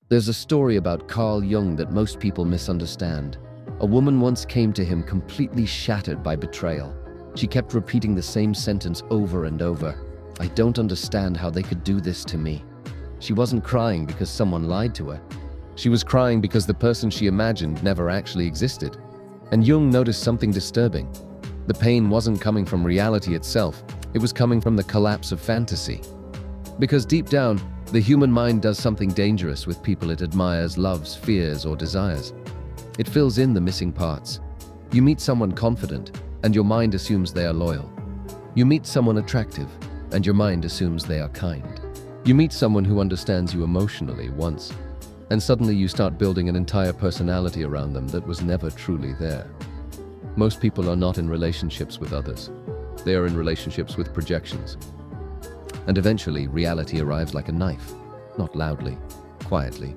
There's a story about Carl Jung that most people misunderstand. A woman once came to him completely shattered by betrayal. She kept repeating the same sentence over and over. "I don't understand how they could do this to me." She wasn't crying because someone lied to her. She was crying because the person she imagined never actually existed. And Jung noticed something disturbing. The pain wasn't coming from reality itself, it was coming from the collapse of fantasy. Because deep down, the human mind does something dangerous with people it admires, loves, fears, or desires. It fills in the missing parts. You meet someone confident, and your mind assumes they are loyal. You meet someone attractive, and your mind assumes they are kind. You meet someone who understands you emotionally once, and suddenly you start building an entire personality around them that was never truly there. Most people are not in relationships with others. They are in relationships with projections. And eventually, reality arrives like a knife, not loudly, quietly,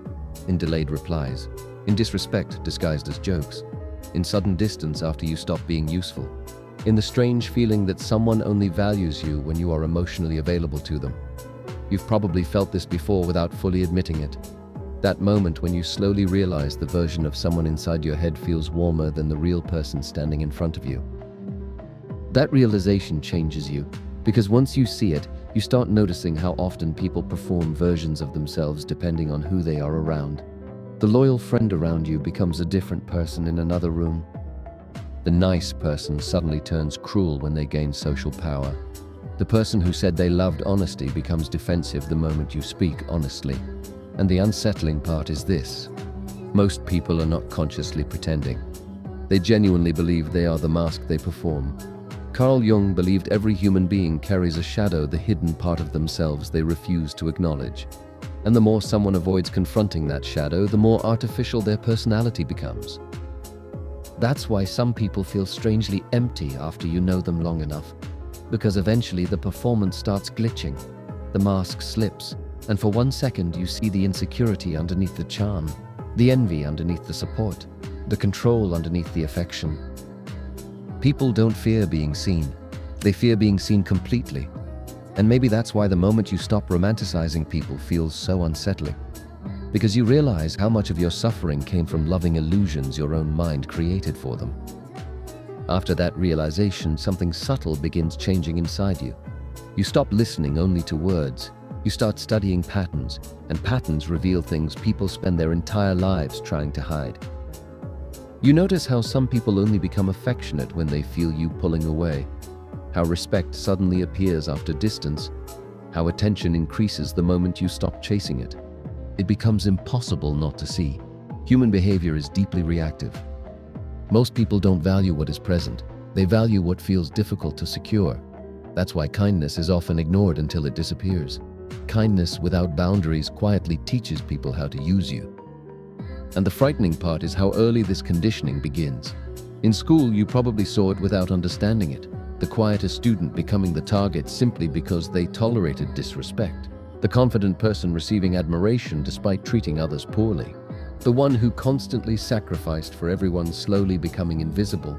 in delayed replies, in disrespect disguised as jokes, in sudden distance after you stop being useful, in the strange feeling that someone only values you when you are emotionally available to them. You've probably felt this before without fully admitting it. That moment when you slowly realize the version of someone inside your head feels warmer than the real person standing in front of you. That realization changes you, because once you see it, you start noticing how often people perform versions of themselves depending on who they are around. The loyal friend around you becomes a different person in another room. The nice person suddenly turns cruel when they gain social power. The person who said they loved honesty becomes defensive the moment you speak honestly. And the unsettling part is this: most people are not consciously pretending. They genuinely believe they are the mask they perform. Carl Jung believed every human being carries a shadow, the hidden part of themselves they refuse to acknowledge. And the more someone avoids confronting that shadow, the more artificial their personality becomes. That's why some people feel strangely empty after you know them long enough, because eventually the performance starts glitching, the mask slips, and for 1 second you see the insecurity underneath the charm, the envy underneath the support, the control underneath the affection. People don't fear being seen, they fear being seen completely. And maybe that's why the moment you stop romanticizing people feels so unsettling. Because you realize how much of your suffering came from loving illusions your own mind created for them. After that realization, something subtle begins changing inside you. You stop listening only to words. You start studying patterns, and patterns reveal things people spend their entire lives trying to hide. You notice how some people only become affectionate when they feel you pulling away, how respect suddenly appears after distance, how attention increases the moment you stop chasing it. It becomes impossible not to see. Human behavior is deeply reactive. Most people don't value what is present. They value what feels difficult to secure. That's why kindness is often ignored until it disappears. Kindness without boundaries quietly teaches people how to use you. And the frightening part is how early this conditioning begins. In school, you probably saw it without understanding it. The quieter student becoming the target simply because they tolerated disrespect. The confident person receiving admiration despite treating others poorly. The one who constantly sacrificed for everyone slowly becoming invisible,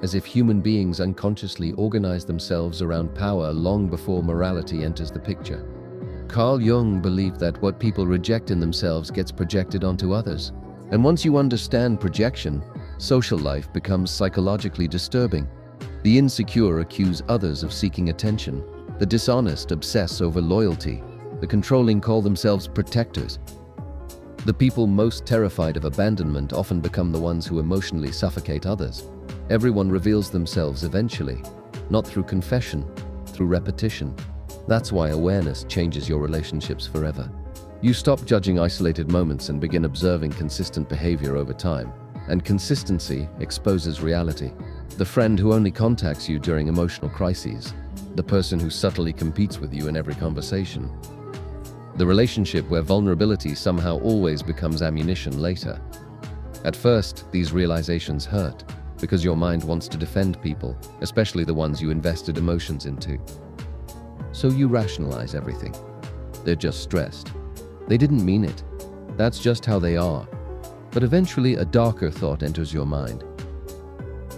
as if human beings unconsciously organize themselves around power long before morality enters the picture. Carl Jung believed that what people reject in themselves gets projected onto others. And once you understand projection, social life becomes psychologically disturbing. The insecure accuse others of seeking attention. The dishonest obsess over loyalty. The controlling call themselves protectors. The people most terrified of abandonment often become the ones who emotionally suffocate others. Everyone reveals themselves eventually, not through confession, through repetition. That's why awareness changes your relationships forever. You stop judging isolated moments and begin observing consistent behavior over time. And consistency exposes reality. The friend who only contacts you during emotional crises. The person who subtly competes with you in every conversation. The relationship where vulnerability somehow always becomes ammunition later. At first, these realizations hurt, because your mind wants to defend people, especially the ones you invested emotions into. So you rationalize everything. They're just stressed. They didn't mean it. That's just how they are. But eventually a darker thought enters your mind.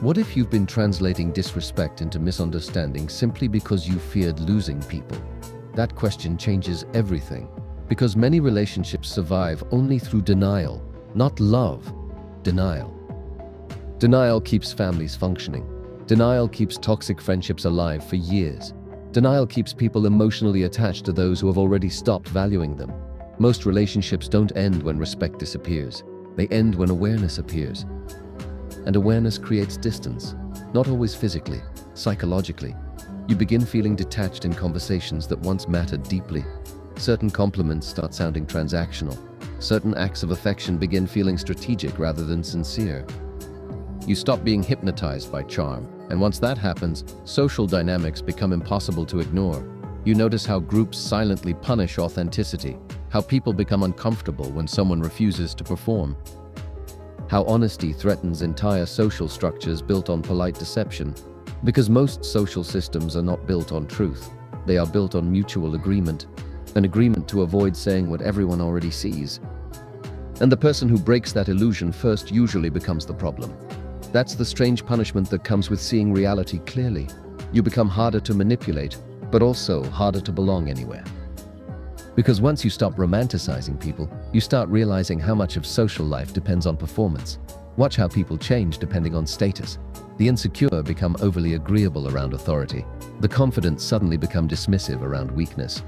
What if you've been translating disrespect into misunderstanding simply because you feared losing people? That question changes everything. Because many relationships survive only through denial, not love. Denial. Denial keeps families functioning. Denial keeps toxic friendships alive for years. Denial keeps people emotionally attached to those who have already stopped valuing them. Most relationships don't end when respect disappears. They end when awareness appears. And awareness creates distance, not always physically, psychologically. You begin feeling detached in conversations that once mattered deeply. Certain compliments start sounding transactional. Certain acts of affection begin feeling strategic rather than sincere. You stop being hypnotized by charm, and once that happens, social dynamics become impossible to ignore. You notice how groups silently punish authenticity, how people become uncomfortable when someone refuses to perform, how honesty threatens entire social structures built on polite deception. Because most social systems are not built on truth. They are built on mutual agreement, an agreement to avoid saying what everyone already sees. And the person who breaks that illusion first usually becomes the problem. That's the strange punishment that comes with seeing reality clearly. You become harder to manipulate, but also harder to belong anywhere. Because once you stop romanticizing people, you start realizing how much of social life depends on performance. Watch how people change depending on status. The insecure become overly agreeable around authority. The confident suddenly become dismissive around weakness.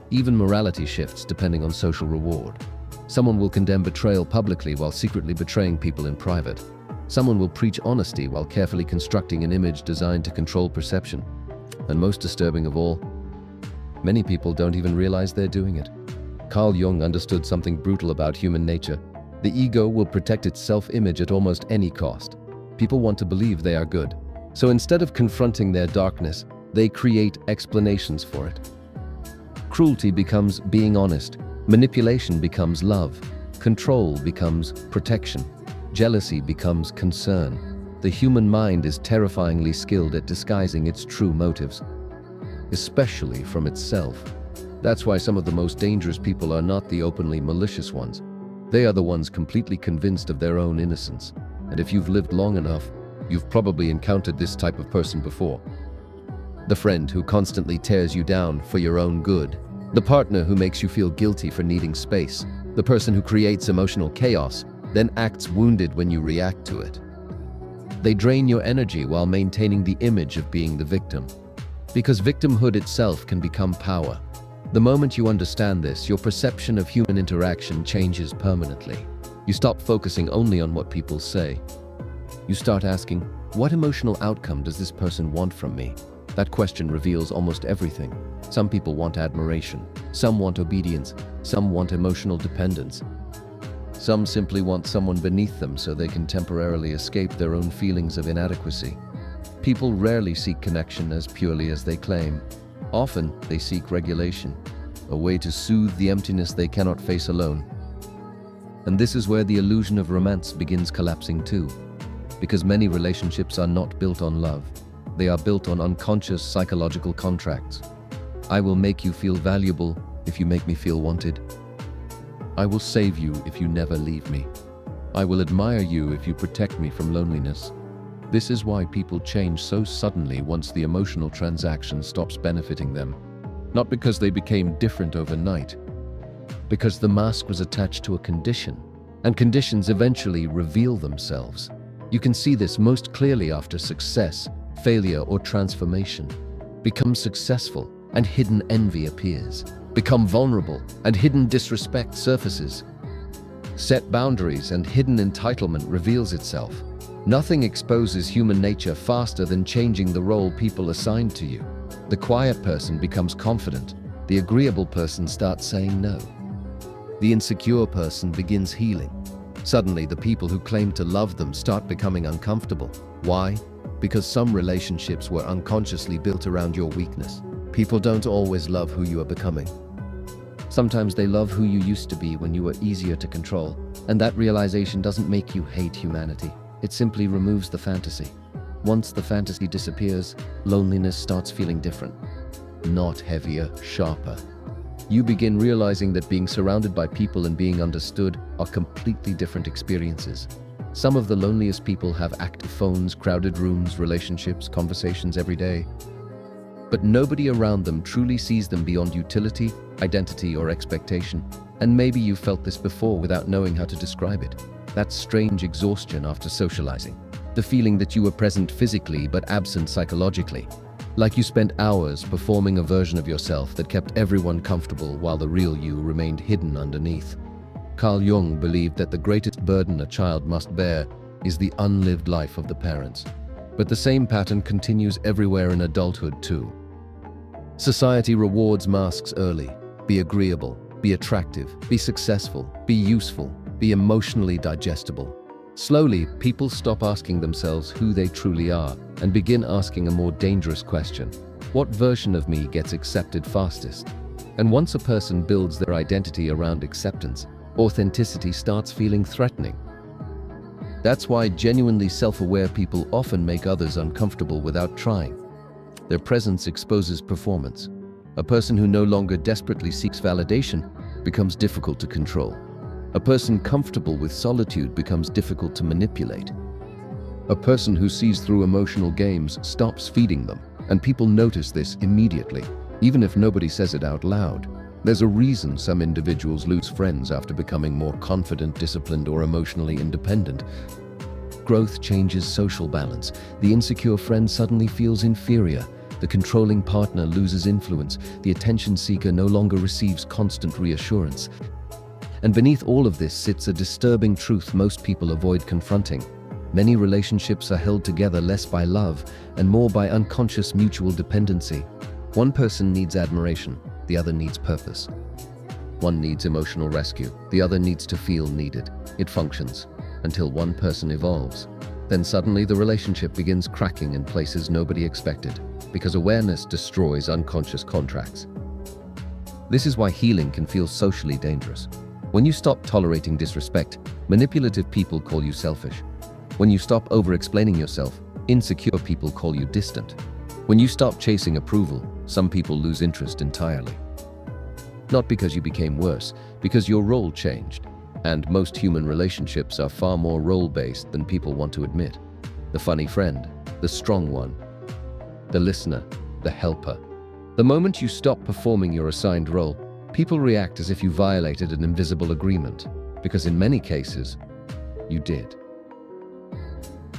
Even morality shifts depending on social reward. Someone will condemn betrayal publicly while secretly betraying people in private. Someone will preach honesty while carefully constructing an image designed to control perception. And most disturbing of all, many people don't even realize they're doing it. Carl Jung understood something brutal about human nature. The ego will protect its self-image at almost any cost. People want to believe they are good. So instead of confronting their darkness, they create explanations for it. Cruelty becomes being honest. Manipulation becomes love. Control becomes protection. Jealousy becomes concern. The human mind is terrifyingly skilled at disguising its true motives, especially from itself. That's why some of the most dangerous people are not the openly malicious ones. They are the ones completely convinced of their own innocence. And if you've lived long enough, you've probably encountered this type of person before. The friend who constantly tears you down for your own good. The partner who makes you feel guilty for needing space. The person who creates emotional chaos, then acts wounded when you react to it. They drain your energy while maintaining the image of being the victim. Because victimhood itself can become power. The moment you understand this, your perception of human interaction changes permanently. You stop focusing only on what people say. You start asking, what emotional outcome does this person want from me? That question reveals almost everything. Some people want admiration. Some want obedience. Some want emotional dependence. Some simply want someone beneath them so they can temporarily escape their own feelings of inadequacy. People rarely seek connection as purely as they claim. Often, they seek regulation, a way to soothe the emptiness they cannot face alone. And this is where the illusion of romance begins collapsing too. Because many relationships are not built on love. They are built on unconscious psychological contracts. I will make you feel valuable if you make me feel wanted. I will save you if you never leave me. I will admire you if you protect me from loneliness. This is why people change so suddenly once the emotional transaction stops benefiting them. Not because they became different overnight, because the mask was attached to a condition, and conditions eventually reveal themselves. You can see this most clearly after success, failure, or transformation. Become successful, and hidden envy appears. Become vulnerable, and hidden disrespect surfaces. Set boundaries, and hidden entitlement reveals itself. Nothing exposes human nature faster than changing the role people assign to you. The quiet person becomes confident. The agreeable person starts saying no. The insecure person begins healing. Suddenly, the people who claim to love them start becoming uncomfortable. Why? Because some relationships were unconsciously built around your weakness. People don't always love who you are becoming. Sometimes they love who you used to be when you were easier to control. And that realization doesn't make you hate humanity. It simply removes the fantasy. Once the fantasy disappears, loneliness starts feeling different. Not heavier, sharper. You begin realizing that being surrounded by people and being understood are completely different experiences. Some of the loneliest people have active phones, crowded rooms, relationships, conversations every day. but nobody around them truly sees them beyond utility, identity, or expectation. And maybe you felt this before without knowing how to describe it. That strange exhaustion after socializing. The feeling that you were present physically but absent psychologically. Like you spent hours performing a version of yourself that kept everyone comfortable while the real you remained hidden underneath. Carl Jung believed that the greatest burden a child must bear is the unlived life of the parents. But the same pattern continues everywhere in adulthood too. Society rewards masks early. Be agreeable, be attractive, be successful, be useful, be emotionally digestible. Slowly, people stop asking themselves who they truly are and begin asking a more dangerous question. What version of me gets accepted fastest? And once a person builds their identity around acceptance, authenticity starts feeling threatening. That's why genuinely self-aware people often make others uncomfortable without trying. Their presence exposes performance. A person who no longer desperately seeks validation becomes difficult to control. A person comfortable with solitude becomes difficult to manipulate. A person who sees through emotional games stops feeding them, and people notice this immediately, even if nobody says it out loud. There's a reason some individuals lose friends after becoming more confident, disciplined, or emotionally independent. Growth changes social balance. The insecure friend suddenly feels inferior. The controlling partner loses influence. The attention seeker no longer receives constant reassurance. And beneath all of this sits a disturbing truth most people avoid confronting. Many relationships are held together less by love and more by unconscious mutual dependency. One person needs admiration, the other needs purpose. One needs emotional rescue, the other needs to feel needed. It functions until one person evolves. Then suddenly the relationship begins cracking in places nobody expected, because awareness destroys unconscious contracts. This is why healing can feel socially dangerous. When you stop tolerating disrespect, manipulative people call you selfish. When you stop over-explaining yourself, insecure people call you distant. When you stop chasing approval, some people lose interest entirely. Not because you became worse, because your role changed. And most human relationships are far more role-based than people want to admit. The funny friend, the strong one, the listener, the helper. The moment you stop performing your assigned role, people react as if you violated an invisible agreement, because in many cases, you did.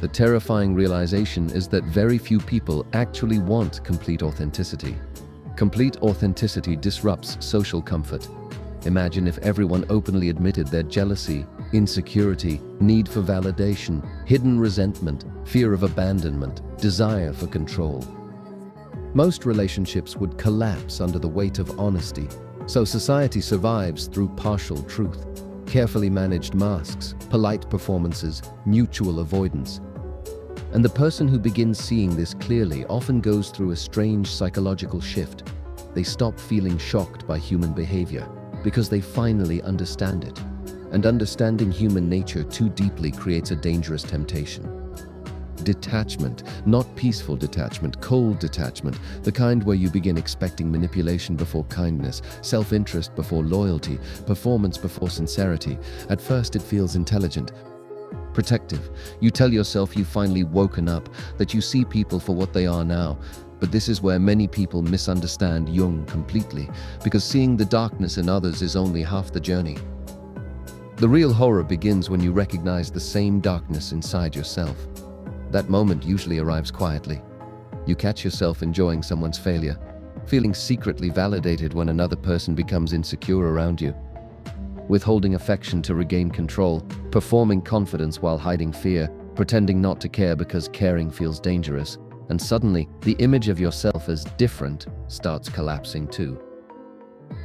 The terrifying realization is that very few people actually want complete authenticity. Complete authenticity disrupts social comfort. Imagine if everyone openly admitted their jealousy, insecurity, need for validation, hidden resentment, fear of abandonment, desire for control. Most relationships would collapse under the weight of honesty. So society survives through partial truth, carefully managed masks, polite performances, mutual avoidance. And the person who begins seeing this clearly often goes through a strange psychological shift. They stop feeling shocked by human behavior because they finally understand it. And understanding human nature too deeply creates a dangerous temptation. Detachment, not peaceful detachment, cold detachment, the kind where you begin expecting manipulation before kindness, self-interest before loyalty, performance before sincerity. At first it feels intelligent, protective. You tell yourself you've finally woken up, that you see people for what they are now. But this is where many people misunderstand Jung completely, because seeing the darkness in others is only half the journey. The real horror begins when you recognize the same darkness inside yourself. That moment usually arrives quietly. You catch yourself enjoying someone's failure, feeling secretly validated when another person becomes insecure around you, withholding affection to regain control, performing confidence while hiding fear, pretending not to care because caring feels dangerous, and suddenly the image of yourself as different starts collapsing too.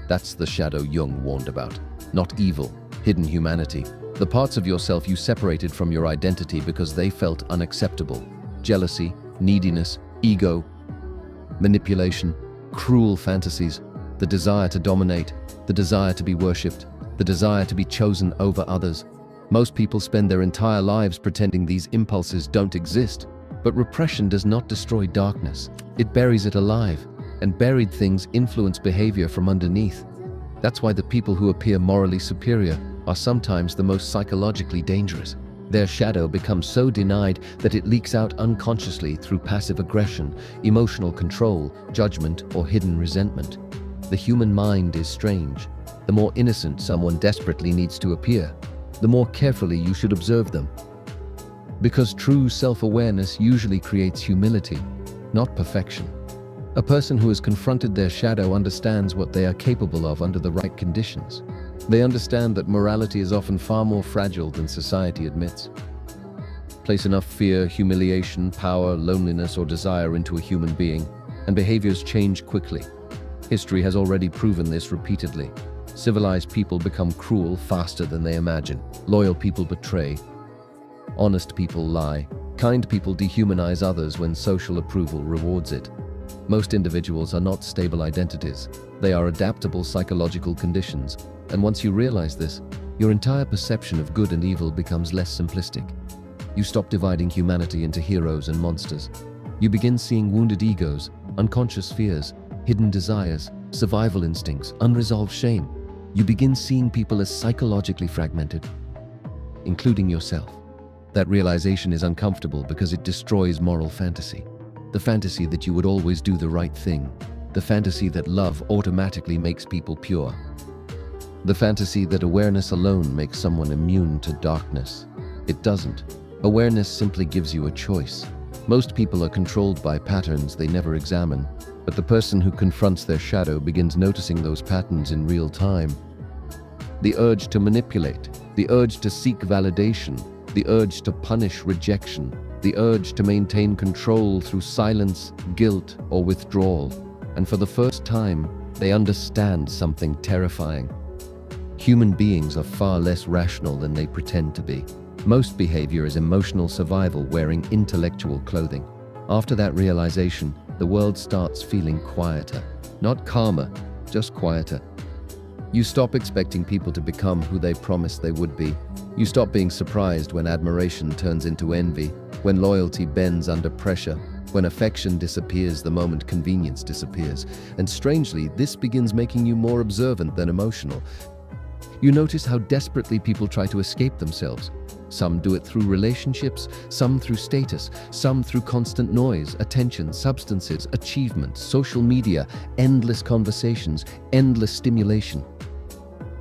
That's the shadow Jung warned about, not evil, hidden humanity. The parts of yourself you separated from your identity because they felt unacceptable. Jealousy, neediness, ego, manipulation, cruel fantasies, the desire to dominate, the desire to be worshipped, the desire to be chosen over others. Most people spend their entire lives pretending these impulses don't exist. But repression does not destroy darkness. It buries it alive, and buried things influence behavior from underneath. That's why the people who appear morally superior are sometimes the most psychologically dangerous. Their shadow becomes so denied that it leaks out unconsciously through passive aggression, emotional control, judgment, or hidden resentment. The human mind is strange. The more innocent someone desperately needs to appear, the more carefully you should observe them. Because true self-awareness usually creates humility, not perfection. A person who has confronted their shadow understands what they are capable of under the right conditions. They understand that morality is often far more fragile than society admits. Place enough fear, humiliation, power, loneliness, or desire into a human being, and behaviors change quickly. History has already proven this repeatedly. Civilized people become cruel faster than they imagine. Loyal people betray. Honest people lie. Kind people dehumanize others when social approval rewards it. Most individuals are not stable identities. They are adaptable psychological conditions. And once you realize this, your entire perception of good and evil becomes less simplistic. You stop dividing humanity into heroes and monsters. You begin seeing wounded egos, unconscious fears, hidden desires, survival instincts, unresolved shame. You begin seeing people as psychologically fragmented, including yourself. That realization is uncomfortable because it destroys moral fantasy. The fantasy that you would always do the right thing. The fantasy that love automatically makes people pure. The fantasy that awareness alone makes someone immune to darkness. It doesn't. Awareness simply gives you a choice. Most people are controlled by patterns they never examine, but the person who confronts their shadow begins noticing those patterns in real time. The urge to manipulate, the urge to seek validation, the urge to punish rejection, the urge to maintain control through silence, guilt, or withdrawal. And for the first time, they understand something terrifying. Human beings are far less rational than they pretend to be. Most behavior is emotional survival wearing intellectual clothing. After that realization, the world starts feeling quieter. Not calmer, just quieter. You stop expecting people to become who they promised they would be. You stop being surprised when admiration turns into envy, when loyalty bends under pressure, when affection disappears the moment convenience disappears. And strangely, this begins making you more observant than emotional. You notice how desperately people try to escape themselves. Some do it through relationships, some through status, some through constant noise, attention, substances, achievement, social media, endless conversations, endless stimulation.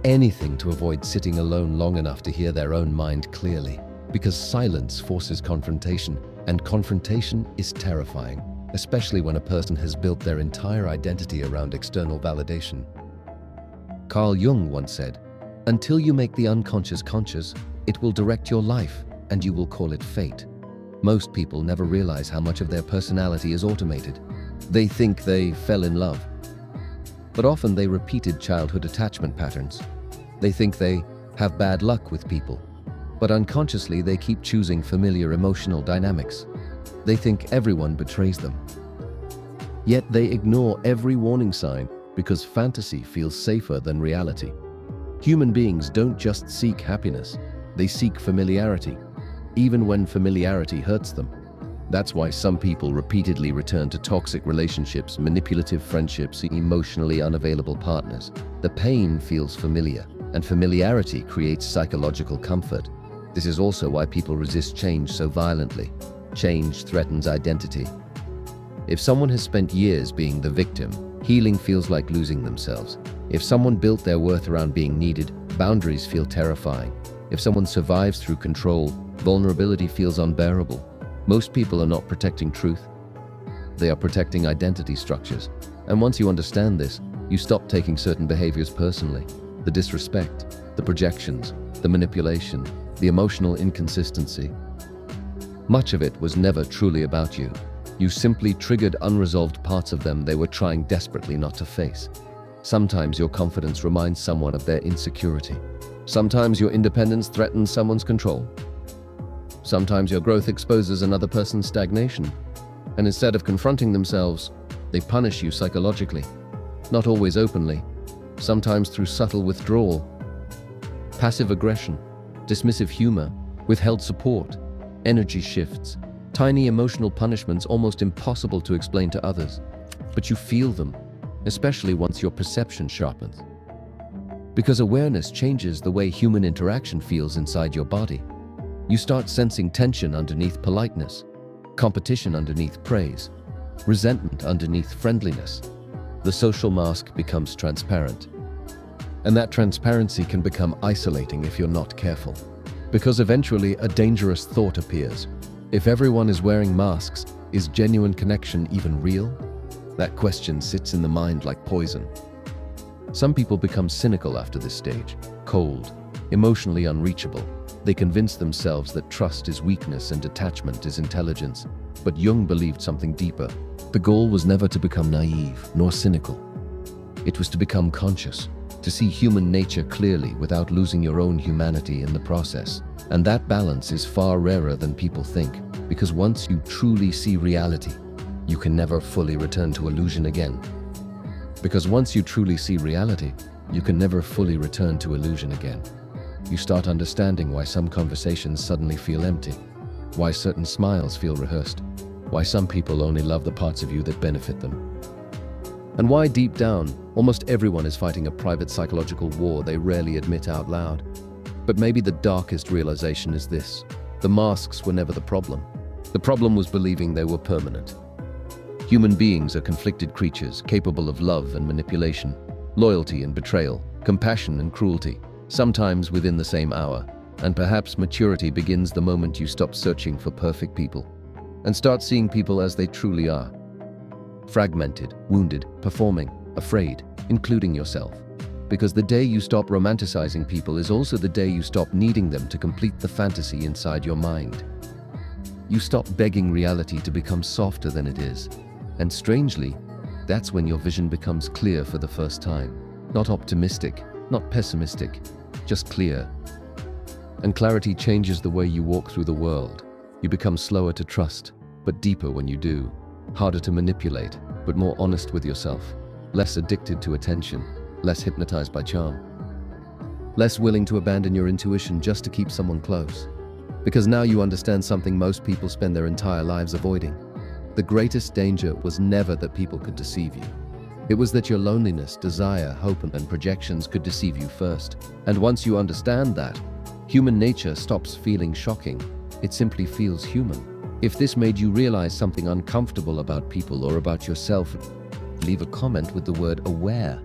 Anything to avoid sitting alone long enough to hear their own mind clearly. Because silence forces confrontation, and confrontation is terrifying, especially when a person has built their entire identity around external validation. Carl Jung once said, "Until you make the unconscious conscious, it will direct your life, and you will call it fate." Most people never realize how much of their personality is automated. They think they fell in love, but often they repeated childhood attachment patterns. They think they have bad luck with people, but unconsciously they keep choosing familiar emotional dynamics. They think everyone betrays them. Yet they ignore every warning sign because fantasy feels safer than reality. Human beings don't just seek happiness, they seek familiarity, even when familiarity hurts them. That's why some people repeatedly return to toxic relationships, manipulative friendships, emotionally unavailable partners. The pain feels familiar, and familiarity creates psychological comfort. This is also why people resist change so violently. Change threatens identity. If someone has spent years being the victim, healing feels like losing themselves. If someone built their worth around being needed, boundaries feel terrifying. If someone survives through control, vulnerability feels unbearable. Most people are not protecting truth. They are protecting identity structures. And once you understand this, you stop taking certain behaviors personally. The disrespect, the projections, the manipulation, the emotional inconsistency. Much of it was never truly about you. You simply triggered unresolved parts of them they were trying desperately not to face. Sometimes your confidence reminds someone of their insecurity. Sometimes your independence threatens someone's control. Sometimes your growth exposes another person's stagnation. And instead of confronting themselves, they punish you psychologically. Not always openly, sometimes through subtle withdrawal, passive aggression, dismissive humor, withheld support, energy shifts, tiny emotional punishments almost impossible to explain to others. But you feel them, especially once your perception sharpens. Because awareness changes the way human interaction feels inside your body. You start sensing tension underneath politeness, competition underneath praise, resentment underneath friendliness. The social mask becomes transparent. And that transparency can become isolating if you're not careful. Because eventually a dangerous thought appears. If everyone is wearing masks, is genuine connection even real? That question sits in the mind like poison. Some people become cynical after this stage, cold, emotionally unreachable. They convince themselves that trust is weakness and detachment is intelligence. But Jung believed something deeper. The goal was never to become naive nor cynical. It was to become conscious, to see human nature clearly without losing your own humanity in the process. And that balance is far rarer than people think, because once you truly see reality, you can never fully return to illusion again. Because once you truly see reality, you can never fully return to illusion again. You start understanding why some conversations suddenly feel empty, why certain smiles feel rehearsed, why some people only love the parts of you that benefit them. And why deep down, almost everyone is fighting a private psychological war they rarely admit out loud. But maybe the darkest realization is this: the masks were never the problem. The problem was believing they were permanent. Human beings are conflicted creatures, capable of love and manipulation, loyalty and betrayal, compassion and cruelty, sometimes within the same hour. And perhaps maturity begins the moment you stop searching for perfect people and start seeing people as they truly are. Fragmented, wounded, performing, afraid, including yourself. Because the day you stop romanticizing people is also the day you stop needing them to complete the fantasy inside your mind. You stop begging reality to become softer than it is. And strangely, that's when your vision becomes clear for the first time. Not optimistic, not pessimistic, just clear. And clarity changes the way you walk through the world. You become slower to trust, but deeper when you do. Harder to manipulate, but more honest with yourself. Less addicted to attention, less hypnotized by charm. Less willing to abandon your intuition just to keep someone close. Because now you understand something most people spend their entire lives avoiding. The greatest danger was never that people could deceive you. It was that your loneliness, desire, hope, and projections could deceive you first. And once you understand that, human nature stops feeling shocking. It simply feels human. If this made you realize something uncomfortable about people or about yourself, leave a comment with the word "aware."